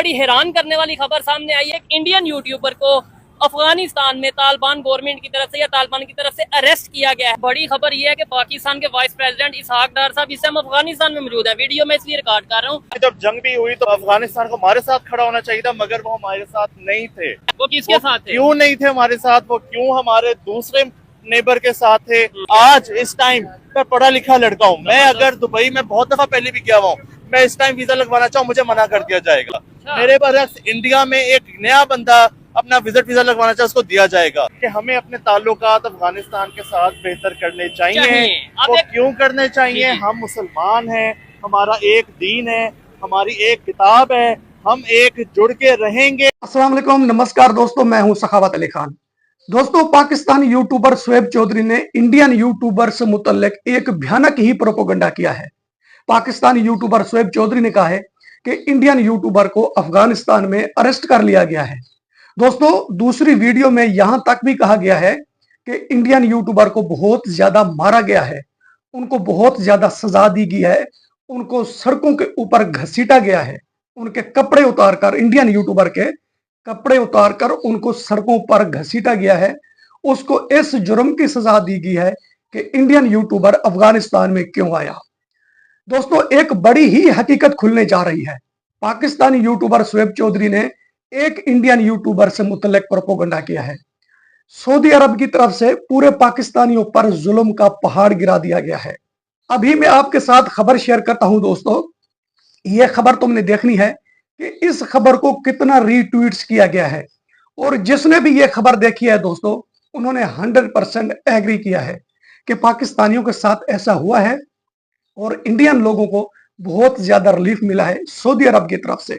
बड़ी हैरान करने वाली खबर सामने आई है। इंडियन यूट्यूबर को अफगानिस्तान में तालिबान गवर्नमेंट की तरफ से या तालिबान की तरफ से अरेस्ट किया गया है। बड़ी खबर यह है कि पाकिस्तान के वाइस प्रेसिडेंट इसहाक डार साहब इस टाइम अफगानिस्तान में मौजूद है। वीडियो में इसलिए रिकॉर्ड कर रहा हूँ। जब जंग भी हुई तो अफगानिस्तान को हमारे साथ खड़ा होना चाहिए था, मगर वो हमारे साथ नहीं थे। वो किसके साथ थे? क्यों नहीं थे हमारे साथ? वो क्यों हमारे दूसरे नेबर के साथ थे? आज इस टाइम मैं पढ़ा लिखा लड़का हूँ। मैं अगर दुबई में बहुत दफा पहले भी गया हुआ हूँ, मैं इस टाइम वीजा लगवाना चाहूँ, मुझे मना कर दिया जाएगा। मेरे बरक्स इंडिया में एक नया बंदा अपना विजिट वीजा लगवाना चाहे, उसको दिया जाएगा। कि हमें अपने ताल्लुकात अफगानिस्तान के साथ बेहतर करने चाहिए। वो क्यों करने चाहिए? हम मुसलमान हैं, हमारा एक दीन है, हमारी एक किताब है, हम एक जुड़ के रहेंगे। अस्सलाम वालेकुम, नमस्कार दोस्तों, मैं हूं सखावत अली खान। दोस्तों, पाकिस्तानी यूट्यूबर शुएब चौधरी ने इंडियन यूट्यूबर से मुतल्लिक एक भयानक ही प्रोपेगेंडा किया है। पाकिस्तानी यूट्यूबर शुएब चौधरी ने कहा है कि इंडियन यूट्यूबर को अफगानिस्तान में अरेस्ट कर लिया गया है। दोस्तों, दूसरी वीडियो में यहां तक भी कहा गया है कि इंडियन यूट्यूबर को बहुत ज्यादा मारा गया है, उनको बहुत ज्यादा सजा दी गई है, उनको सड़कों के ऊपर घसीटा गया है, उनके कपड़े उतारकर, इंडियन यूट्यूबर के कपड़े उतारकर उनको सड़कों पर घसीटा गया है। उसको इस जुर्म की सजा दी गई है कि इंडियन यूट्यूबर अफगानिस्तान में क्यों आया। दोस्तों, एक बड़ी ही हकीकत खुलने जा रही है। पाकिस्तानी यूट्यूबर शुएब चौधरी ने एक इंडियन यूट्यूबर से मुतल्लिक प्रोपेगेंडा किया है। सऊदी अरब की तरफ से पूरे पाकिस्तानियों पर जुल्म का पहाड़ गिरा दिया गया है। अभी मैं आपके साथ खबर शेयर करता हूं। दोस्तों, यह खबर तुमने देखनी है कि इस खबर को कितना रीट्वीट्स किया गया है, और जिसने भी यह खबर देखी है दोस्तों, उन्होंने 100% एग्री किया है कि पाकिस्तानियों के साथ ऐसा हुआ है और इंडियन लोगों को बहुत ज्यादा रिलीफ मिला है सऊदी अरब की तरफ से।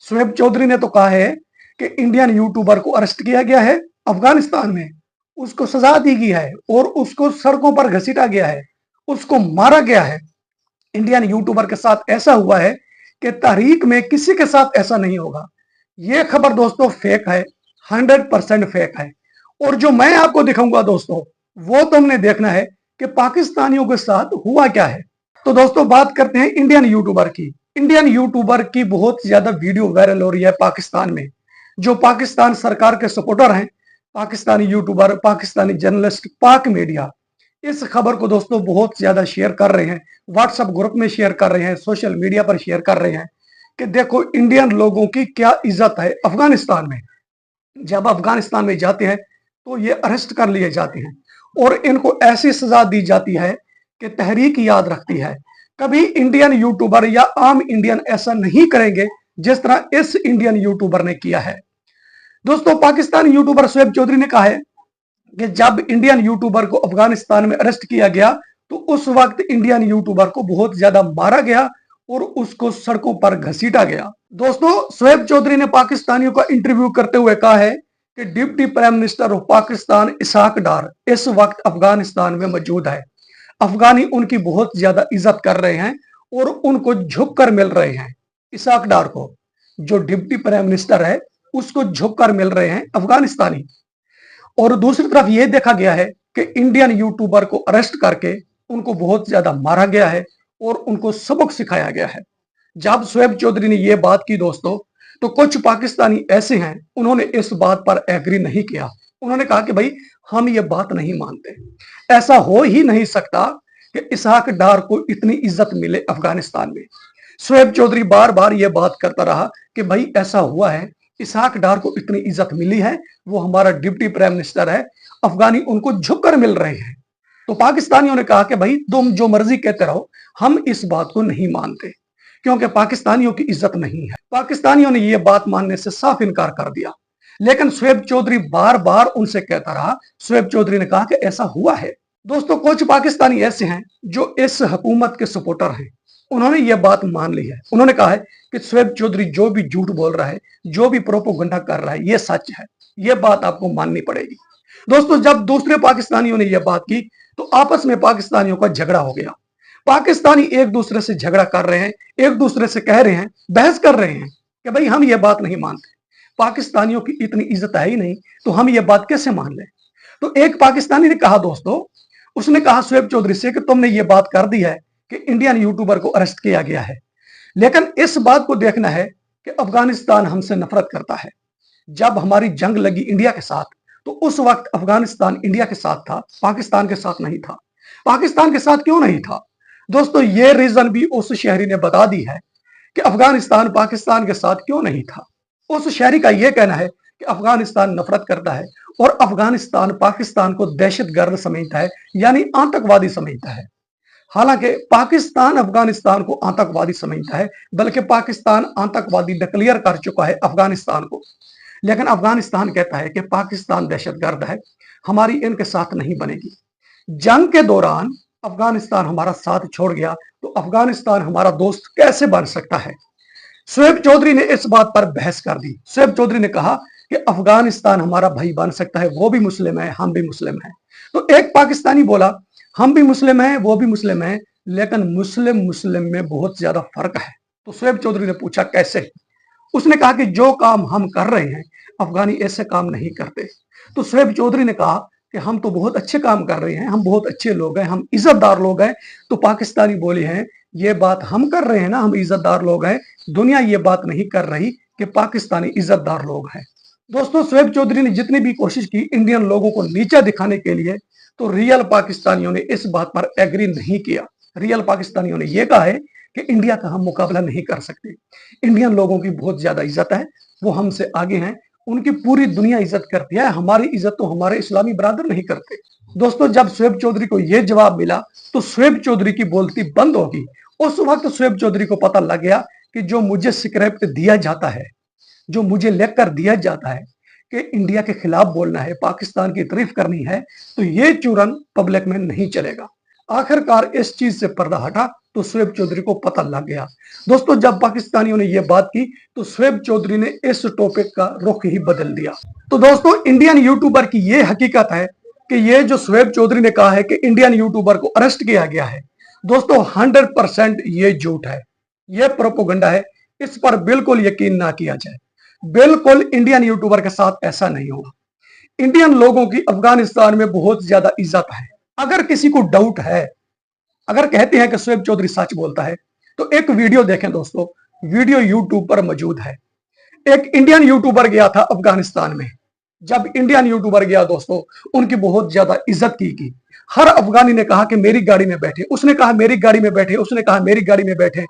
शुएब चौधरी ने तो कहा है कि इंडियन यूट्यूबर को अरेस्ट किया गया है अफगानिस्तान में, उसको सजा दी गई है और उसको सड़कों पर घसीटा गया है, उसको मारा गया है। इंडियन यूट्यूबर के साथ ऐसा हुआ है कि तहरीक में किसी के साथ ऐसा नहीं होगा। यह खबर दोस्तों फेक है, 100% फेक है। और जो मैं आपको दिखाऊंगा दोस्तों, वो तुमने देखना है कि पाकिस्तानियों के साथ हुआ क्या है। तो दोस्तों, बात करते हैं इंडियन यूट्यूबर की। इंडियन यूट्यूबर की बहुत ज्यादा वीडियो वायरल हो रही है पाकिस्तान में। जो पाकिस्तान सरकार के सपोर्टर हैं, पाकिस्तानी यूट्यूबर, पाकिस्तानी जर्नलिस्ट, पाक मीडिया, इस खबर को दोस्तों बहुत ज्यादा शेयर कर रहे हैं, व्हाट्सएप ग्रुप में शेयर कर रहे हैं, सोशल मीडिया पर शेयर कर रहे हैं कि देखो इंडियन लोगों की क्या इज्जत है अफगानिस्तान में। जब अफगानिस्तान में जाते हैं तो ये अरेस्ट कर लिए जाते हैं और इनको ऐसी सजा दी जाती है कि तहरीक याद रखती है। कभी इंडियन यूट्यूबर या आम इंडियन ऐसा नहीं करेंगे जिस तरह इस इंडियन यूट्यूबर ने किया है। दोस्तों, पाकिस्तानी यूट्यूबर शुएब चौधरी ने कहा है कि जब इंडियन यूट्यूबर को अफगानिस्तान में अरेस्ट किया गया तो उस वक्त इंडियन यूट्यूबर को बहुत ज्यादा मारा गया और उसको सड़कों पर घसीटा गया। दोस्तों, शुएब चौधरी ने पाकिस्तानियों का इंटरव्यू करते हुए कहा है कि deputy prime minister of Pakistan Ishaq Dar इस वक्त अफगानिस्तान में मौजूद है। अफगानी उनकी बहुत ज्यादा इज्जत कर रहे हैं और उनको झुक कर मिल रहे हैं। इसहाक डार को, जो डिप्टी प्राइम मिनिस्टर है, उसको झुक कर मिल रहे हैं अफगानिस्तानी। और दूसरी तरफ यह देखा गया है कि इंडियन यूट्यूबर को अरेस्ट करके उनको बहुत ज्यादा मारा गया है और उनको सबक सिखाया गया है। जब शुएब चौधरी ने यह बात की दोस्तों, तो कुछ पाकिस्तानी ऐसे हैं, उन्होंने इस बात पर एग्री नहीं किया। उन्होंने कहा कि भाई हम ये बात नहीं मानते, ऐसा हो ही नहीं सकता कि इसहाक डार को इतनी इज्जत मिले अफगानिस्तान में। शुएब चौधरी बार बार यह बात करता रहा कि भाई ऐसा हुआ है, इसहाक डार को इतनी इज्जत मिली है, वो हमारा डिप्टी प्राइम मिनिस्टर है, अफगानी उनको झुककर मिल रहे हैं। तो पाकिस्तानियों ने कहा कि भाई तुम जो मर्जी कहते रहो, हम इस बात को नहीं मानते, क्योंकि पाकिस्तानियों की इज्जत नहीं है। पाकिस्तानियों ने यह बात मानने से साफ इनकार कर दिया, लेकिन शुएब चौधरी बार बार उनसे कहता रहा। शुएब चौधरी ने कहा कि ऐसा हुआ है। दोस्तों, कुछ पाकिस्तानी ऐसे हैं जो इस हुकूमत के सपोर्टर हैं, उन्होंने ये बात मान ली है। उन्होंने कहा है कि शुएब चौधरी जो भी झूठ बोल रहा है, जो भी प्रोपेगेंडा कर रहा है, ये सच है, ये बात आपको माननी पड़ेगी। दोस्तों, जब दूसरे पाकिस्तानियों ने यह बात की तो आपस में पाकिस्तानियों का झगड़ा हो गया। पाकिस्तानी एक दूसरे से झगड़ा कर रहे हैं, एक दूसरे से कह रहे हैं, बहस कर रहे हैं कि भाई हम ये बात नहीं मानते, पाकिस्तानियों की इतनी इज्जत है ही नहीं, तो हम ये बात कैसे मान लें। तो एक पाकिस्तानी ने कहा दोस्तों, उसने कहा शुएब चौधरी से कि तुमने ये बात कर दी है कि इंडियन यूट्यूबर को अरेस्ट किया गया है, लेकिन इस बात को देखना है कि अफगानिस्तान हमसे नफरत करता है। जब हमारी जंग लगी इंडिया के साथ तो उस वक्त अफगानिस्तान इंडिया के साथ था, पाकिस्तान के साथ नहीं था। पाकिस्तान के साथ क्यों नहीं था दोस्तों? ये रीजन भी उस शहरी ने बता दी है कि अफगानिस्तान पाकिस्तान के साथ क्यों नहीं था। उस शहरी का यह कहना है कि अफगानिस्तान नफरत करता है और अफगानिस्तान पाकिस्तान को दहशतगर्द समझता है, यानी आतंकवादी समझता है। हालांकि पाकिस्तान अफगानिस्तान को आतंकवादी समझता है, बल्कि पाकिस्तान आतंकवादी डिक्लेयर कर चुका है अफगानिस्तान को। लेकिन अफगानिस्तान कहता है कि पाकिस्तान दहशतगर्द है, हमारी इनके साथ नहीं बनेगी। जंग के दौरान अफगानिस्तान हमारा साथ छोड़ गया तो अफगानिस्तान हमारा दोस्त कैसे बन सकता है? शोएब चौधरी ने इस बात पर बहस कर दी। शोएब चौधरी ने कहा कि अफगानिस्तान हमारा भाई बन सकता है, वो भी मुस्लिम है, हम भी मुस्लिम हैं। तो एक पाकिस्तानी बोला हम भी मुस्लिम हैं, वो भी मुस्लिम हैं, लेकिन मुस्लिम मुस्लिम में बहुत ज्यादा फर्क है। तो शोएब चौधरी ने पूछा कैसे? उसने कहा कि जो काम हम कर रहे हैं अफगानी ऐसे काम नहीं करते। तो शोएब चौधरी ने कहा कि हम तो बहुत अच्छे काम कर रहे हैं, हम बहुत अच्छे लोग हैं, हम इज्जतदार लोग हैं। तो पाकिस्तानी बोले हैं ये बात हम कर रहे हैं ना, हम इज्जतदार लोग हैं, दुनिया ये बात नहीं कर रही कि पाकिस्तानी इज्जतदार लोग हैं। दोस्तों शोएब चौधरी ने जितनी भी कोशिश की इंडियन लोगों को नीचा दिखाने के लिए, तो रियल पाकिस्तानियों ने इस बात पर एग्री नहीं किया। रियल पाकिस्तानियों ने यह कहा है कि इंडिया का हम मुकाबला नहीं कर सकते। इंडियन लोगों की बहुत ज्यादा इज्जत है, वो हमसे आगे हैं, उनकी पूरी दुनिया इज्जत करती है, हमारी इज्जत तो हमारे इस्लामी बरादर नहीं करते। दोस्तों जब शोएब चौधरी को यह जवाब मिला तो शोएब चौधरी की बोलती बंद होगी। उस वक्त शोएब चौधरी को पता लग गया कि जो मुझे स्क्रिप्ट दिया जाता है, जो मुझे लेकर दिया जाता है कि इंडिया के खिलाफ बोलना है, पाकिस्तान की तारीफ करनी है, तो ये चूरन पब्लिक में नहीं चलेगा। आखिरकार इस चीज से पर्दा हटा तो शोएब चौधरी को पता लग गया। दोस्तों जब पाकिस्तानियों ने यह बात की तो शोएब चौधरी ने इस टॉपिक का रुख ही बदल दिया। तो दोस्तों इंडियन यूट्यूबर की यह हकीकत है कि ये जो शोएब चौधरी ने कहा है कि इंडियन यूट्यूबर को अरेस्ट किया गया है, दोस्तों 100% ये झूठ है, ये प्रोपेगेंडा है। इस पर बिल्कुल यकीन ना किया जाए। बिल्कुल इंडियन यूट्यूबर के साथ ऐसा नहीं हुआ। इंडियन लोगों की अफगानिस्तान में बहुत ज्यादा इज्जत है। अगर किसी को डाउट है, अगर कहते हैं कि शोएब चौधरी सच बोलता है, तो एक वीडियो देखें दोस्तों, वीडियो यूट्यूब पर मौजूद है। एक इंडियन यूट्यूबर गया था अफगानिस्तान में। जब इंडियन यूट्यूबर गया दोस्तों, उनकी बहुत ज्यादा इज्जत की। हर अफगानी ने कहा कि मेरी गाड़ी में बैठे, उसने कहा मेरी गाड़ी में बैठे, उसने कहा मेरी गाड़ी में बैठे।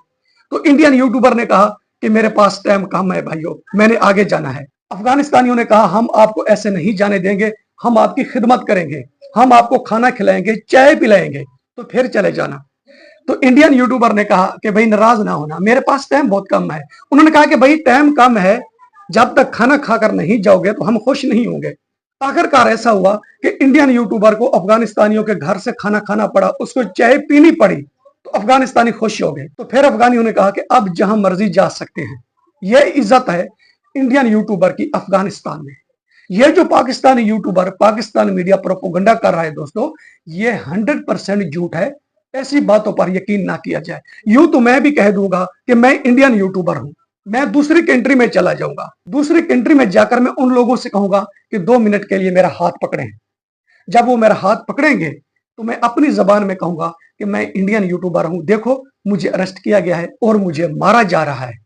तो इंडियन यूट्यूबर ने कहा कि मेरे पास टाइम कम है भाइयों, मैंने आगे जाना है। अफगानिस्तानियों ने कहा हम आपको ऐसे नहीं जाने देंगे, हम आपकी खिदमत करेंगे, हम आपको खाना खिलाएंगे, चाय पिलाएंगे, तो फिर चले जाना। तो इंडियन यूट्यूबर ने कहा कि भाई नाराज ना होना, मेरे पास टाइम बहुत कम है। उन्होंने कहा कि भाई टाइम कम है, जब तक खाना खाकर नहीं जाओगे तो हम खुश नहीं होंगे। आखिरकार ऐसा हुआ कि इंडियन यूट्यूबर को अफगानिस्तानियों के घर से खाना खाना पड़ा, उसको चाय पीनी पड़ी, तो अफगानिस्तानी खुश हो गए। तो फिर अफगानियों ने कहा कि अब जहां मर्जी जा सकते हैं। यह इज्जत है इंडियन यूट्यूबर की अफगानिस्तान में। यह जो Pakistani YouTuber Pakistan media propaganda कर रहा है दोस्तों, ये 100% झूठ है। ऐसी बातों पर यकीन ना किया जाए। यूं तो मैं भी कह दूंगा कि मैं इंडियन यूट्यूबर हूं, मैं दूसरी कंट्री में चला जाऊंगा, दूसरी कंट्री में जाकर मैं उन लोगों से कहूंगा कि 2 मिनट के लिए मेरा हाथ पकड़ें। जब वो मेरा हाथ पकड़ेंगे तो मैं अपनी जबान में कहूंगा कि मैं इंडियन यूट्यूबर हूं, देखो मुझे अरेस्ट किया गया है और मुझे मारा जा रहा है।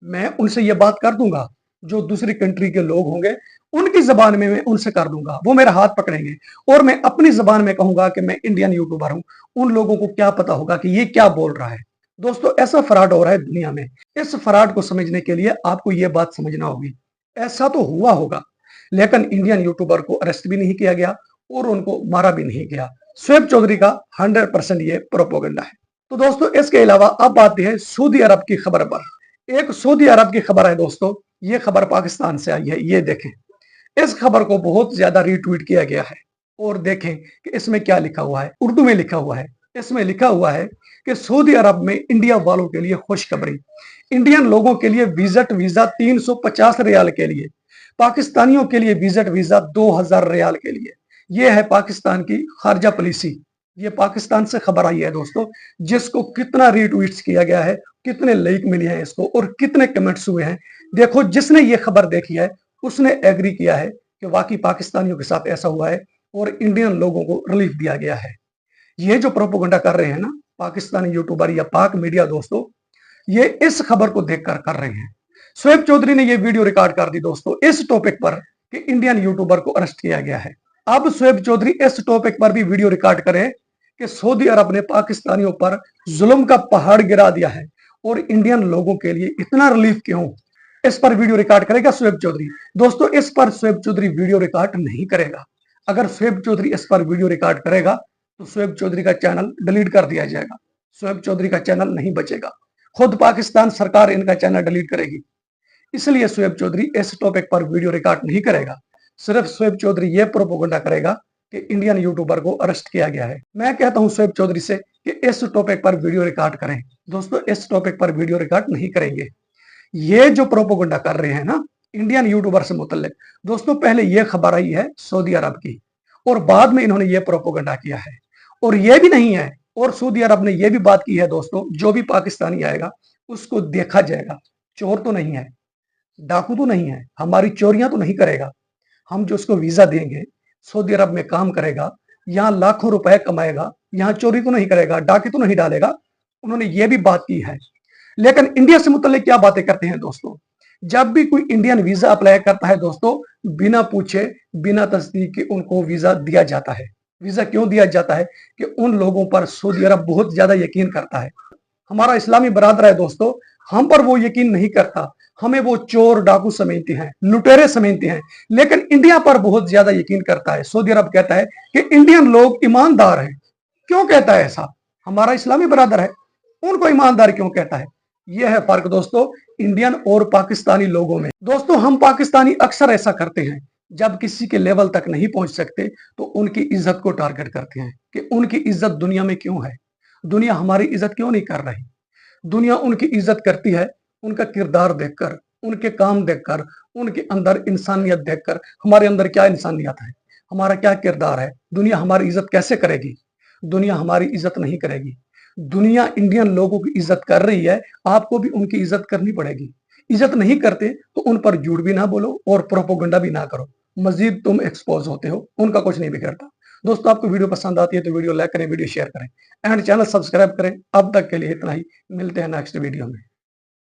मैं उनसे ये बात कर दूंगा, जो दूसरी कंट्री के लोग होंगे उनकी जबान में मैं उनसे कर दूंगा। वो मेरा हाथ पकड़ेंगे और मैं अपनी जबान में कहूंगा कि मैं इंडियन यूट्यूबर हूं। उन लोगों को क्या पता होगा कि ये क्या बोल रहा है। दोस्तों ऐसा फ्रॉड हो रहा है दुनिया में। इस फ्रॉड को समझने के लिए आपको ये बात समझना होगी, ऐसा तो हुआ होगा, लेकिन इंडियन यूट्यूबर को अरेस्ट भी नहीं किया गया और उनको मारा भी नहीं गया। शोएब चौधरी का 100% ये प्रोपेगेंडा है। तो दोस्तों इसके अलावा अब आते हैं सऊदी अरब की खबर पर। एक सऊदी अरब की खबर है दोस्तों, ये खबर पाकिस्तान से आई है। ये देखें, इस खबर को बहुत ज्यादा रीट्वीट किया गया है और देखें कि इसमें क्या लिखा हुआ है। उर्दू में लिखा हुआ है। इसमें लिखा हुआ है कि सऊदी अरब में इंडिया वालों के लिए खुशखबरी, इंडियन लोगों के लिए विजिट वीजा 350 रियाल के लिए, पाकिस्तानियों के लिए विजिट वीजा 2000 रियाल के लिए। यह है पाकिस्तान की खारजा पॉलिसी। ये पाकिस्तान से खबर आई है दोस्तों, जिसको कितना रीट्वीट्स किया गया है, कितने लाइक मिले हैं इसको और कितने कमेंट्स हुए हैं। देखो जिसने ये खबर देखी है उसने एग्री किया है कि वाकई पाकिस्तानियों के साथ ऐसा हुआ है और इंडियन लोगों को रिलीफ दिया गया है। ये जो प्रोपेगेंडा कर रहे हैं ना पाकिस्तानी यूट्यूबर या पाक मीडिया दोस्तों, ये इस खबर को देखकर कर रहे हैं। शोएब चौधरी ने यह वीडियो रिकॉर्ड कर दी दोस्तों इस टॉपिक पर कि इंडियन यूट्यूबर को अरेस्ट किया गया है। अब शोएब चौधरी इस टॉपिक पर भी वीडियो रिकॉर्ड करें कि सऊदी अरब ने पाकिस्तानियों पर जुल्म का पहाड़ गिरा दिया है और इंडियन लोगों के लिए इतना रिलीफ क्यों, इस पर वीडियो रिकॉर्ड करेगा शोएब चौधरी। दोस्तों इस पर शोएब चौधरी वीडियो रिकॉर्ड नहीं करेगा। अगर शोएब चौधरी इस पर वीडियो रिकॉर्ड करेगा तो शोएब चौधरी का चैनल डिलीट कर दिया जाएगा। शोएब चौधरी का चैनल नहीं बचेगा, खुद पाकिस्तान सरकार इनका चैनल डिलीट करेगी। इसलिए शोएब चौधरी इस टॉपिक पर वीडियो रिकॉर्ड नहीं करेगा। सिर्फ शोएब चौधरी यह प्रोपोगंडा करेगा कि इंडियन यूट्यूबर को अरेस्ट किया गया है। मैं कहता हूं शोएब चौधरी से कि इस टॉपिक पर वीडियो रिकॉर्ड करें। दोस्तों इस टॉपिक पर वीडियो रिकॉर्ड नहीं करेंगे। ये जो प्रोपोगंडा कर रहे हैं ना इंडियन यूट्यूबर से मुतल्लिक, दोस्तों पहले यह खबर आई है सऊदी अरब की और बाद में इन्होंने ये प्रोपोगंडा किया है। और ये भी नहीं है, और सऊदी अरब ने यह भी बात की है दोस्तों, जो भी पाकिस्तानी आएगा उसको देखा जाएगा। चोर तो नहीं है, डाकू तो नहीं है, हमारी चोरियां तो नहीं करेगा। हम जो उसको वीजा देंगे, सऊदी अरब में काम करेगा, यहाँ लाखों रुपए कमाएगा, यहाँ चोरी तो नहीं करेगा, डाके तो नहीं डालेगा। उन्होंने ये भी बात की है। लेकिन इंडिया से मुतल्लिक क्या बातें करते हैं दोस्तों, जब भी कोई इंडियन वीजा अप्लाई करता है दोस्तों, बिना पूछे बिना तस्दीक के उनको वीजा दिया जाता है। वीजा क्यों दिया जाता है कि उन लोगों पर सऊदी अरब बहुत ज्यादा यकीन करता है। हमारा इस्लामी बरादर है दोस्तों, हम पर वो यकीन नहीं करता, हमें वो चोर डाकू समझते हैं, लुटेरे समझते हैं, लेकिन इंडिया पर बहुत ज्यादा यकीन करता है। सऊदी अरब कहता है कि इंडियन लोग ईमानदार हैं। क्यों कहता है ऐसा? हमारा इस्लामी बरादर है, उनको ईमानदार क्यों कहता है? यह है फर्क दोस्तों इंडियन और पाकिस्तानी लोगों में। दोस्तों हम पाकिस्तानी अक्सर ऐसा करते हैं, जब किसी के लेवल तक नहीं पहुंच सकते तो उनकी इज्जत को टारगेट करते हैं कि उनकी इज्जत दुनिया में क्यों है, दुनिया हमारी इज्जत क्यों नहीं कर रही। दुनिया उनकी इज्जत करती है उनका किरदार देखकर, उनके काम देखकर, उनके अंदर इंसानियत देखकर। हमारे अंदर क्या इंसानियत है, हमारा क्या किरदार है, दुनिया हमारी इज्जत कैसे करेगी? दुनिया हमारी इज्जत नहीं करेगी। दुनिया इंडियन लोगों की इज्जत कर रही है, आपको भी उनकी इज्जत करनी पड़ेगी। इज्जत नहीं करते तो उन पर झूठ भी ना बोलो और प्रोपोगंडा भी ना करो, मजीद तुम एक्सपोज होते हो, उनका कुछ नहीं बिगड़ता। दोस्तों आपको वीडियो पसंद आती है तो वीडियो लाइक करें, वीडियो शेयर करें एंड चैनल सब्सक्राइब करें। अब तक के लिए इतना ही, मिलते हैं नेक्स्ट वीडियो में।